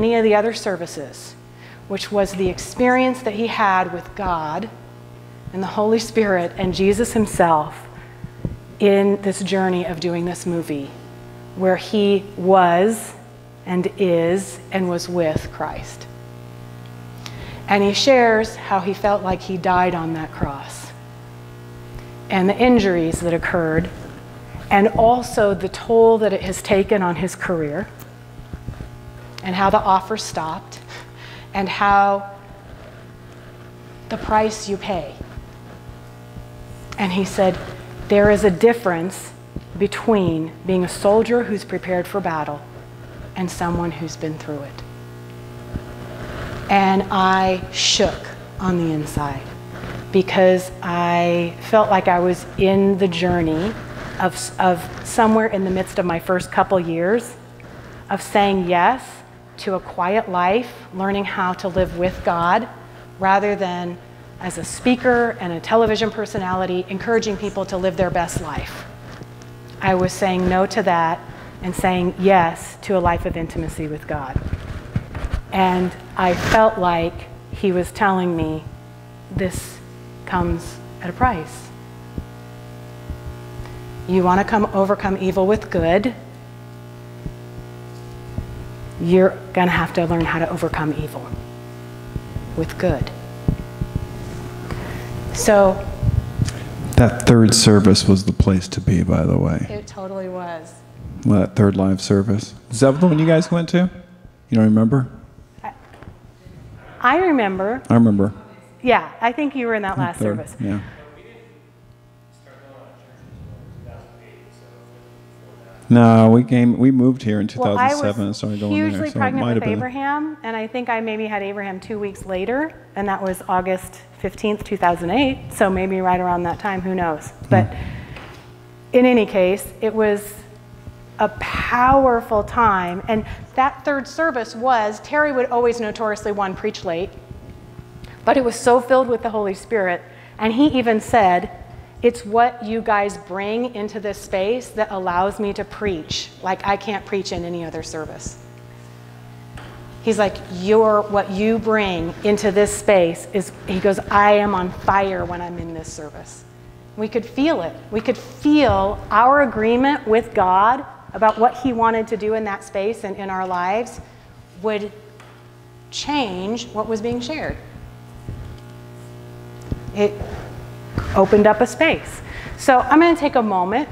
any of the other services, which was the experience that he had with God and the Holy Spirit and Jesus himself in this journey of doing this movie, where he was and is and was with Christ. And he shares how he felt like he died on that cross, and the injuries that occurred, and also the toll that it has taken on his career, and how the offer stopped, and how the price you pay. And he said, there is a difference between being a soldier who's prepared for battle and someone who's been through it. And I shook on the inside because I felt like I was in the journey of somewhere in the midst of my first couple years of saying yes to a quiet life, learning how to live with God, rather than as a speaker and a television personality, encouraging people to live their best life. I was saying no to that and saying yes to a life of intimacy with God. And I felt like he was telling me, this comes at a price. You want to overcome evil with good, you're going to have to learn how to overcome evil with good. So that third service was the place to be, by the way. It totally was. Well, that third live service. Is that the one you guys went to? You don't remember? I remember. I remember. Yeah, I think you were in that last service. Yeah. No, we moved here in 2007 and started going there. I was hugely pregnant with Abraham, and I think I maybe had Abraham 2 weeks later, and that was August 15th, 2008, so maybe right around that time, who knows. But in any case, it was a powerful time, and that third service was, Terry would always notoriously, one, preach late, but it was so filled with the Holy Spirit, and he even said, it's what you guys bring into this space that allows me to preach like I can't preach in any other service. He's like, what you bring into this space is, he goes, I am on fire when I'm in this service. We could feel it. We could feel our agreement with God about what he wanted to do in that space and in our lives would change what was being shared. It opened up a space. So I'm going to take a moment,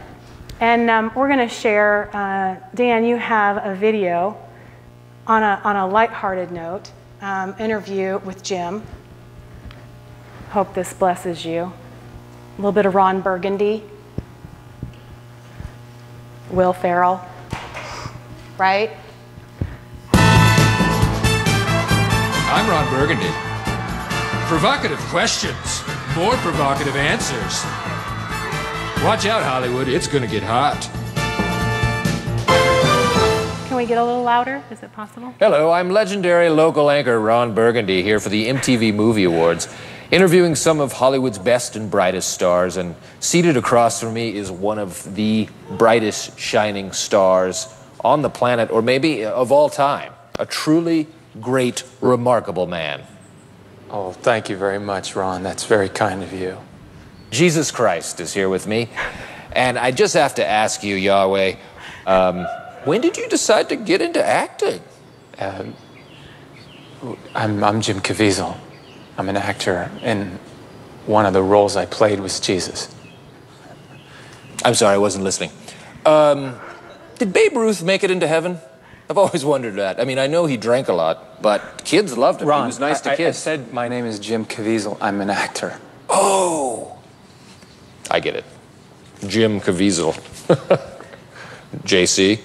and we're going to share, Dan, you have a video on a lighthearted note, interview with Jim. Hope this blesses you. A little bit of Ron Burgundy, Will Ferrell, right? I'm Ron Burgundy. Provocative questions, more provocative answers. Watch out, Hollywood, it's gonna get hot. Can we get a little louder? Is it possible? Hello, I'm legendary local anchor Ron Burgundy here for the MTV Movie Awards, interviewing some of Hollywood's best and brightest stars, and seated across from me is one of the brightest shining stars on the planet, or maybe of all time. A truly great, remarkable man. Oh, thank you very much, Ron. That's very kind of you. Jesus Christ is here with me, and I just have to ask you, Yahweh, when did you decide to get into acting? I'm Jim Caviezel. I'm an actor, and one of the roles I played was Jesus. I'm sorry, I wasn't listening. Did Babe Ruth make it into heaven? I've always wondered that. I mean, I know he drank a lot, but kids loved him. Ron, he was nice to kids. I said my name is Jim Caviezel. I'm an actor. Oh! I get it. Jim Caviezel. JC.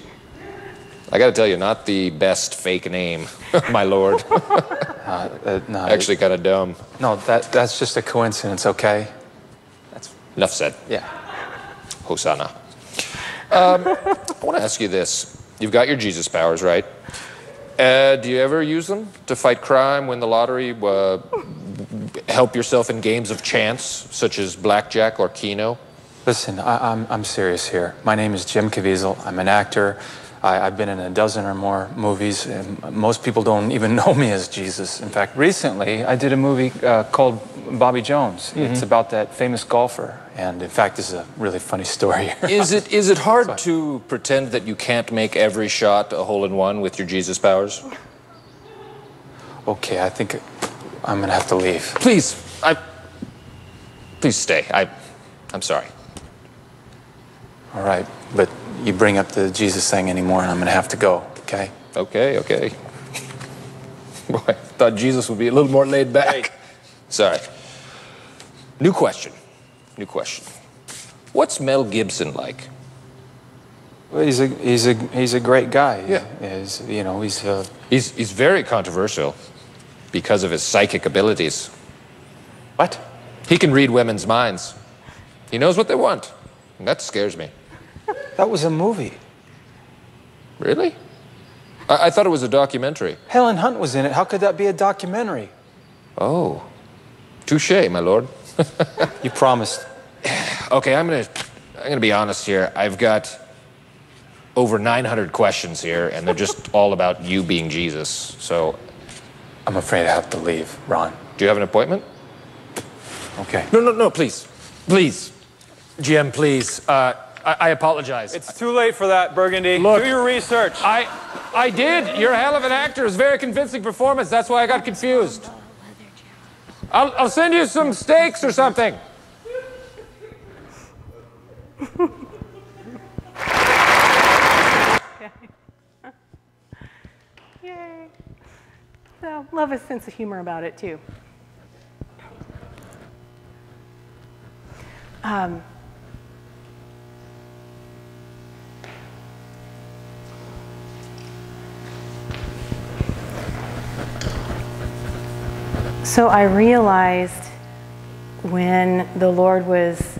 I gotta tell you, not the best fake name, my lord. No, actually kind of dumb. No, that's just a coincidence, okay? That's enough said. Yeah. Hosanna. I want to ask you this. You've got your Jesus powers, right? Do you ever use them to fight crime, win the lottery, help yourself in games of chance, such as blackjack or Keno? Listen, I'm serious here. My name is Jim Caviezel. I'm an actor. I've been in a dozen or more movies, and most people don't even know me as Jesus. In fact, recently I did a movie called Bobby Jones. It's about that famous golfer. And in fact, this is a really funny story. Is it hard to pretend that you can't make every shot a hole-in-one with your Jesus powers? Okay, I think I'm gonna have to leave. Please stay. I'm sorry. All right, but you bring up the Jesus thing anymore and I'm gonna have to go, okay? Okay. Boy, I thought Jesus would be a little more laid back. Sorry. New question. What's Mel Gibson like? Well, he's a great guy. Yeah. He's very controversial because of his psychic abilities. What? He can read women's minds. He knows what they want, and that scares me. That was a movie. Really? I thought it was a documentary. Helen Hunt was in it. How could that be a documentary? Oh, touché, my lord. You promised. Okay, I'm gonna be honest here. I've got over 900 questions here, and they're just all about you being Jesus. So, I'm afraid I have to leave, Ron. do you have an appointment? Okay. No, please. Jim, please. I apologize. It's too late for that, Burgundy. Look, do your research. I did. You're a hell of an actor. It was a very convincing performance. That's why I got confused. I'll send you some steaks or something. Yay. So, love a sense of humor about it, too. So I realized when the Lord was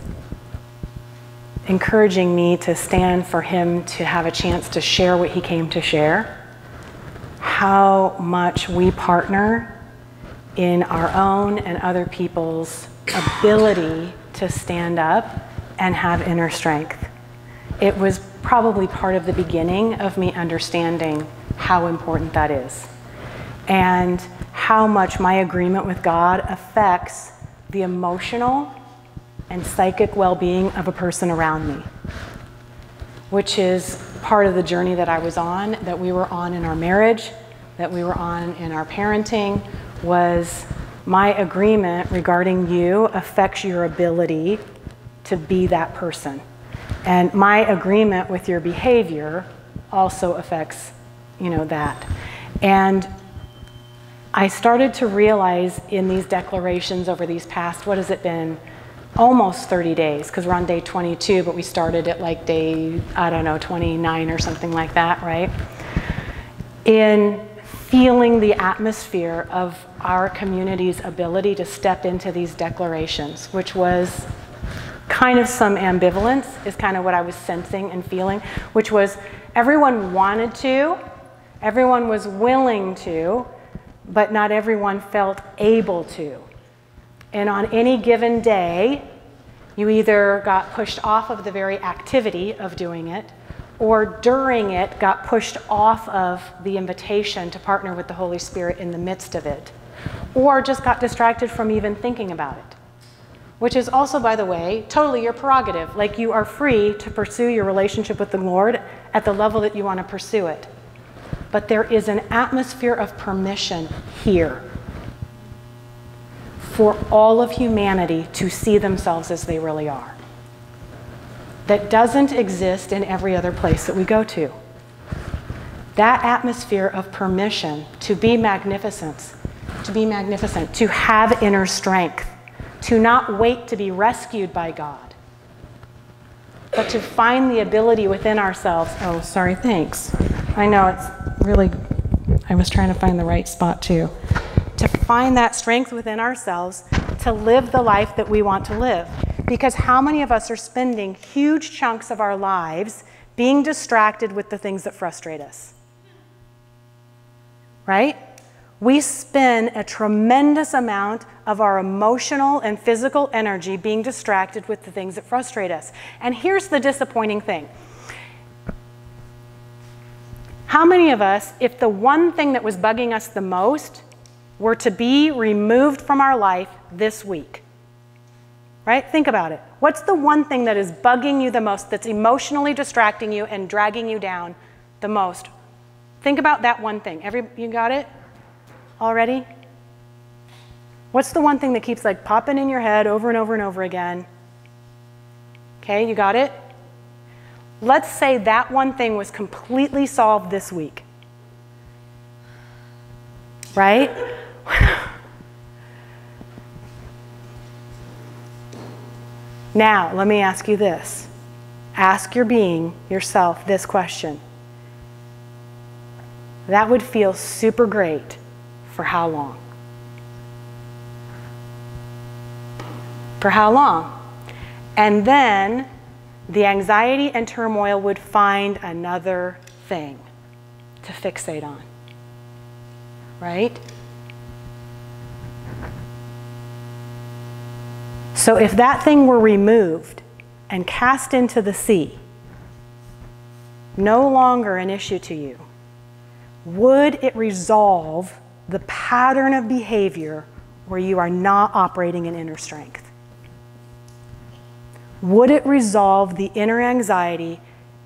encouraging me to stand for Him to have a chance to share what He came to share, how much we partner in our own and other people's ability to stand up and have inner strength. It was probably part of the beginning of me understanding how important that is, and how much my agreement with God affects the emotional and psychic well-being of a person around me, which is part of the journey that I was on, that we were on in our marriage, that we were on in our parenting, was my agreement regarding you affects your ability to be that person. And my agreement with your behavior also affects, that. And I started to realize in these declarations over these past, what has it been, almost 30 days, because we're on day 22, but we started at like day, 29 or something like that, right? In feeling the atmosphere of our community's ability to step into these declarations, which was kind of some ambivalence, is kind of what I was sensing and feeling, which was everyone wanted to, everyone was willing to, but not everyone felt able to. And on any given day, you either got pushed off of the very activity of doing it, or during it got pushed off of the invitation to partner with the Holy Spirit in the midst of it, or just got distracted from even thinking about it. Which is also, by the way, totally your prerogative. Like, you are free to pursue your relationship with the Lord at the level that you want to pursue it. But there is an atmosphere of permission here for all of humanity to see themselves as they really are, that doesn't exist in every other place that we go to. That atmosphere of permission to be magnificent, to have inner strength, to not wait to be rescued by God, but to find the ability within ourselves. Oh, sorry, thanks. I know it's really, I was trying to find the right spot too. To find that strength within ourselves to live the life that we want to live. Because how many of us are spending huge chunks of our lives being distracted with the things that frustrate us? Right? We spend a tremendous amount of our emotional and physical energy being distracted with the things that frustrate us. And here's the disappointing thing. How many of us, if the one thing that was bugging us the most were to be removed from our life this week? Right? Think about it. What's the one thing that is bugging you the most, that's emotionally distracting you and dragging you down the most? Think about that one thing. You got it already? What's the one thing that keeps like popping in your head over and over and over again? Okay, you got it? Let's say that one thing was completely solved this week. Right? Now, let me ask you this. Ask your being, yourself, this question. That would feel super great for how long? For how long? And then the anxiety and turmoil would find another thing to fixate on. Right? So if that thing were removed and cast into the sea, no longer an issue to you, would it resolve the pattern of behavior where you are not operating in inner strength? Would it resolve the inner anxiety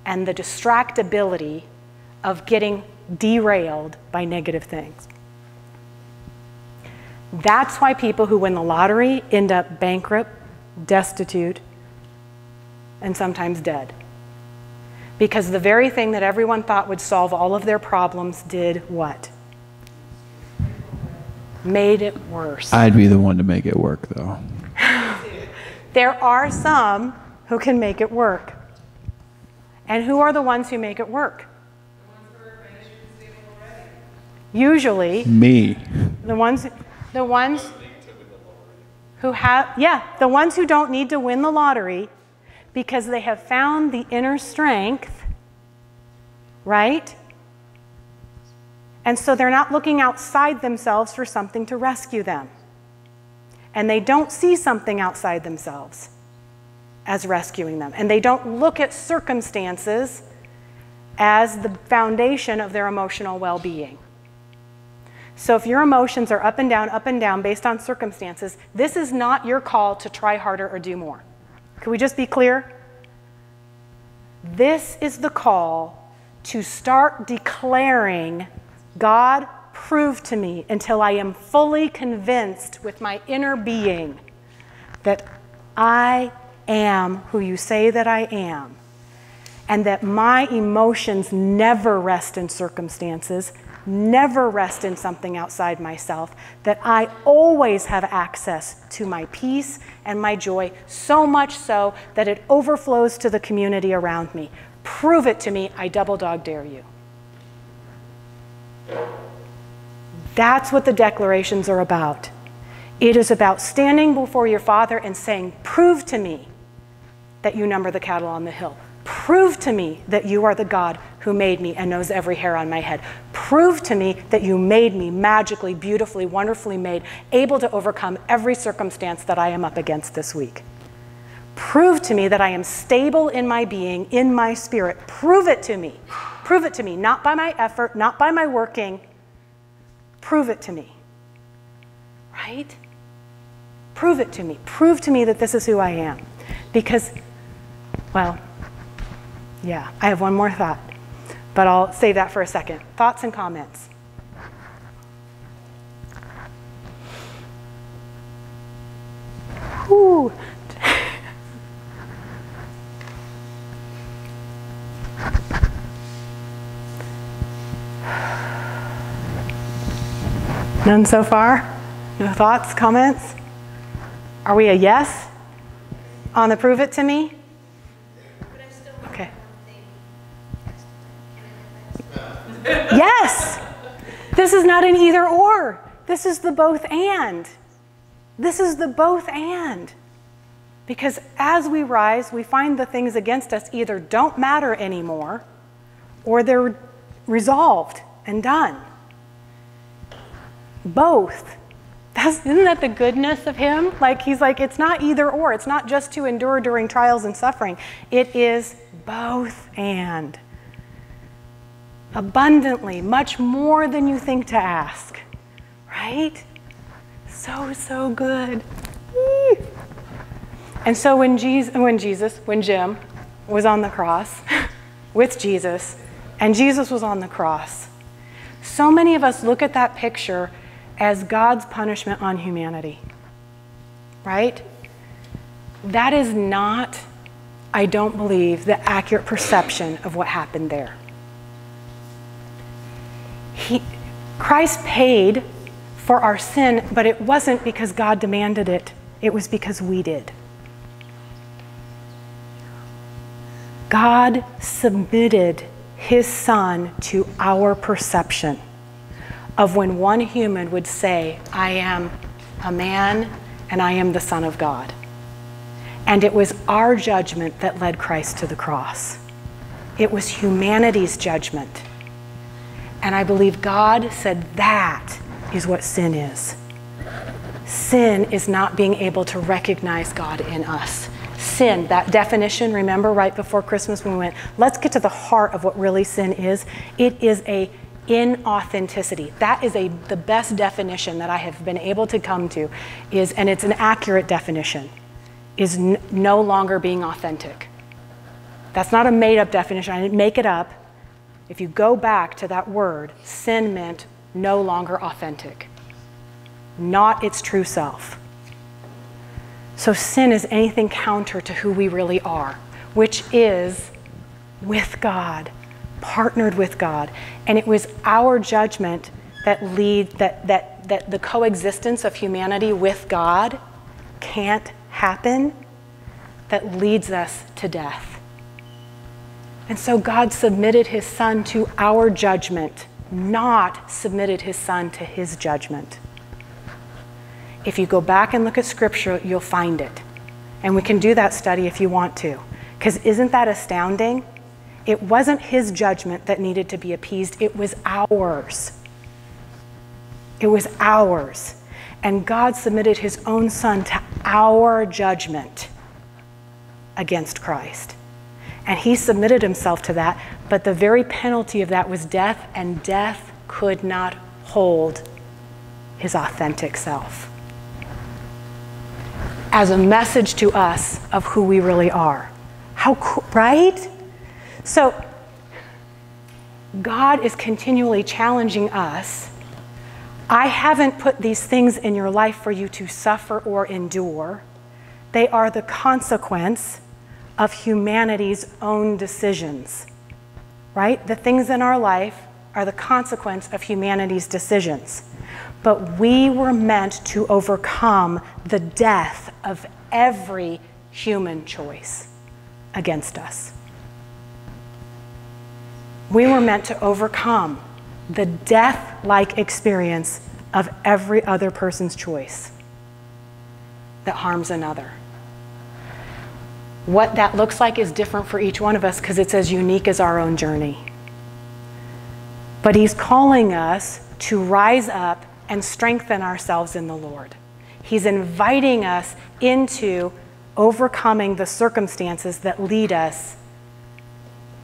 and the distractibility of getting derailed by negative things? That's why people who win the lottery end up bankrupt, destitute, and sometimes dead. Because the very thing that everyone thought would solve all of their problems did what? Made it worse. I'd be the one to make it work, though. There are some who can make it work. And who are the ones who make it work? Usually, Me. the ones who have, the ones who don't need to win the lottery because they have found the inner strength, right? And so they're not looking outside themselves for something to rescue them. And they don't see something outside themselves as rescuing them. And they don't look at circumstances as the foundation of their emotional well-being. So if your emotions are up and down based on circumstances, this is not your call to try harder or do more. Can we just be clear? This is the call to start declaring, God, prove to me until I am fully convinced with my inner being that I am who you say that I am, and that my emotions never rest in circumstances, never rest in something outside myself, that I always have access to my peace and my joy, so much so that it overflows to the community around me. Prove it to me, I double dog dare you. That's what the declarations are about. It is about standing before your Father and saying, prove to me that you number the cattle on the hill. Prove to me that you are the God who made me and knows every hair on my head. Prove to me that you made me magically, beautifully, wonderfully made, able to overcome every circumstance that I am up against this week. Prove to me that I am stable in my being, in my spirit. Prove it to me. Prove it to me, not by my effort, not by my working. Prove it to me. Right? Prove it to me. Prove to me that this is who I am. Because, well, yeah, I have one more thought, but I'll save that for a second. Thoughts and comments? Whew. None so far? No thoughts, comments? Are we a yes on the prove it to me? Okay. Yes! This is not an either or. This is the both and. This is the both and. Because as we rise, we find the things against us either don't matter anymore or they're resolved and done. Both. Isn't that the goodness of him? Like he's like, it's not either or. It's not just to endure during trials and suffering. It is both and. abundantly, much more than you think to ask, right? So, so good. And so when Jim was on the cross with Jesus, and Jesus was on the cross, so many of us look at that picture as God's punishment on humanity, right? That is not, I don't believe, the accurate perception of what happened there. Christ paid for our sin, but it wasn't because God demanded it. It was because we did. God submitted his son to our perception of when one human would say, I am a man and I am the Son of God. And it was our judgment that led Christ to the cross. It was humanity's judgment. And I believe God said that is what sin is. Sin is not being able to recognize God in us. Sin, that definition, remember right before Christmas when we went, let's get to the heart of what really sin is. It is a inauthenticity. That is the best definition that I have been able to come to, and it's an accurate definition, is no longer being authentic. That's not a made-up definition. I didn't make it up. If you go back to that word, sin meant no longer authentic, not its true self. So sin is anything counter to who we really are, which is with God, partnered with God. And it was our judgment that that the coexistence of humanity with God can't happen, that leads us to death. And so God submitted his son to our judgment, not submitted his son to his judgment. If you go back and look at scripture, you'll find it. And we can do that study if you want to. Because isn't that astounding? It wasn't his judgment that needed to be appeased. It was ours. It was ours. And God submitted his own son to our judgment against Christ. And he submitted himself to that. But the very penalty of that was death, and death could not hold his authentic self as a message to us of who we really are. How cool, right? So God is continually challenging us. I haven't put these things in your life for you to suffer or endure. They are the consequence of humanity's own decisions, right? The things in our life are the consequence of humanity's decisions. But we were meant to overcome the death of every human choice against us. We were meant to overcome the death-like experience of every other person's choice that harms another. What that looks like is different for each one of us because it's as unique as our own journey. But he's calling us to rise up and strengthen ourselves in the Lord. He's inviting us into overcoming the circumstances that lead us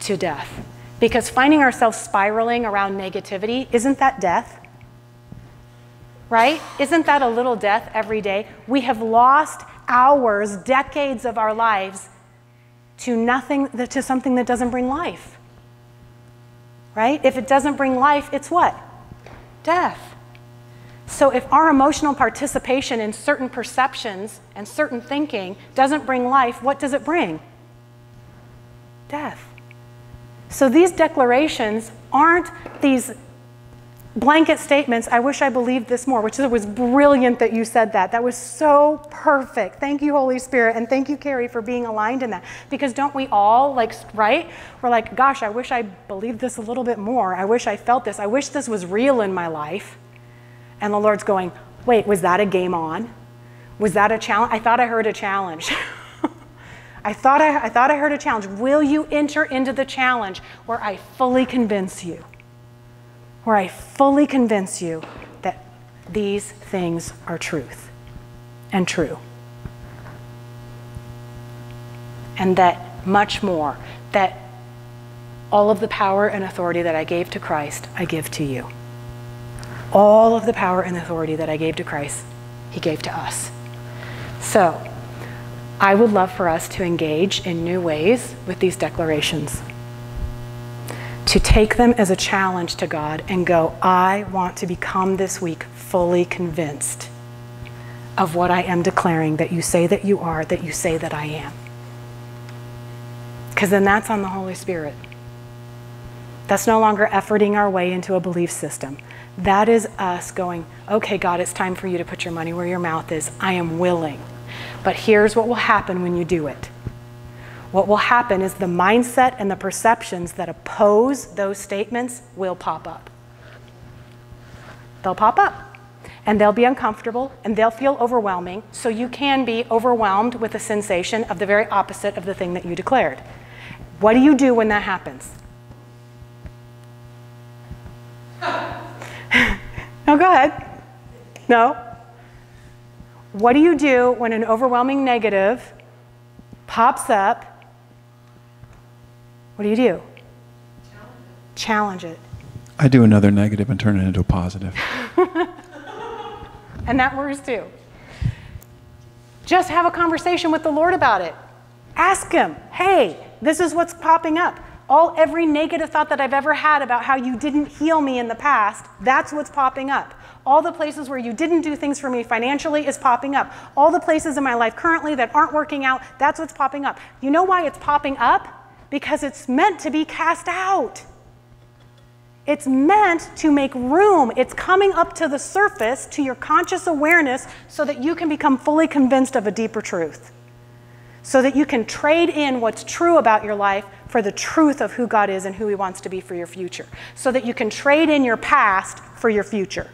to death. Because finding ourselves spiraling around negativity, isn't that death? Right? Isn't that a little death every day? We have lost hours, decades of our lives to something that doesn't bring life. Right? If it doesn't bring life, it's what? Death. So if our emotional participation in certain perceptions and certain thinking doesn't bring life, what does it bring? Death. So these declarations aren't these blanket statements, I wish I believed this more, which was brilliant that you said that. That was so perfect. Thank you, Holy Spirit, and thank you, Carrie, for being aligned in that. Because don't we all, right? We're like, gosh, I wish I believed this a little bit more. I wish I felt this. I wish this was real in my life. And the Lord's going, wait, was that a game on? Was that a challenge? I thought I heard a challenge. I thought I heard a challenge. Will you enter into the challenge where I fully convince you? Where I fully convince you that these things are truth and true. And that much more, that All of the power and authority that I gave to Christ, I give to you. All of the power and authority that I gave to Christ, he gave to us. So, I would love for us to engage in new ways with these declarations. To take them as a challenge to God and go, I want to become this week fully convinced of what I am declaring that you say that you are, that you say that I am. Because then that's on the Holy Spirit. That's no longer efforting our way into a belief system. That is us going, okay, God, it's time for you to put your money where your mouth is. I am willing. But here's what will happen when you do it. What will happen is the mindset and the perceptions that oppose those statements will pop up. They'll pop up. And they'll be uncomfortable, and they'll feel overwhelming, so you can be overwhelmed with the sensation of the very opposite of the thing that you declared. What do you do when that happens? No, go ahead. No. What do you do when an overwhelming negative pops up? What do you do? Challenge it. I do another negative and turn it into a positive. And that works too. Just have a conversation with the Lord about it. Ask him, hey, this is what's popping up. Every negative thought that I've ever had about how you didn't heal me in the past, that's what's popping up. All the places where you didn't do things for me financially is popping up. All the places in my life currently that aren't working out, that's what's popping up. You know why it's popping up? Because it's meant to be cast out. It's meant to make room. It's coming up to the surface, to your conscious awareness, so that you can become fully convinced of a deeper truth. So that you can trade in what's true about your life for the truth of who God is and who he wants to be for your future. So that you can trade in your past for your future.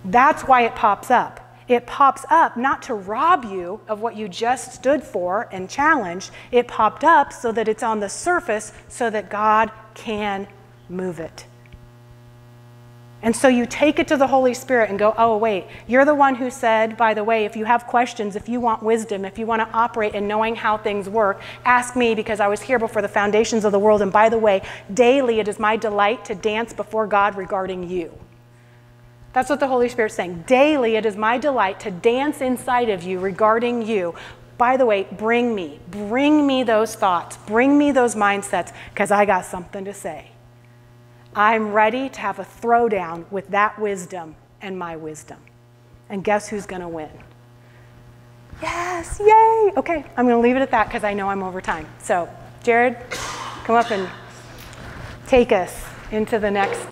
That's why it pops up. It pops up not to rob you of what you just stood for and challenged. It popped up so that it's on the surface so that God can move it. And so you take it to the Holy Spirit and go, oh, wait, you're the one who said, by the way, if you have questions, if you want wisdom, if you want to operate in knowing how things work, ask me because I was here before the foundations of the world. And by the way, daily it is my delight to dance before God regarding you. That's what the Holy Spirit's saying. Daily it is my delight to dance inside of you regarding you. By the way, bring me those thoughts, bring me those mindsets, because I got something to say. I'm ready to have a throwdown with that wisdom and my wisdom. And guess who's going to win? Yes, yay! Okay, I'm going to leave it at that because I know I'm over time. So, Jared, come up and take us into the next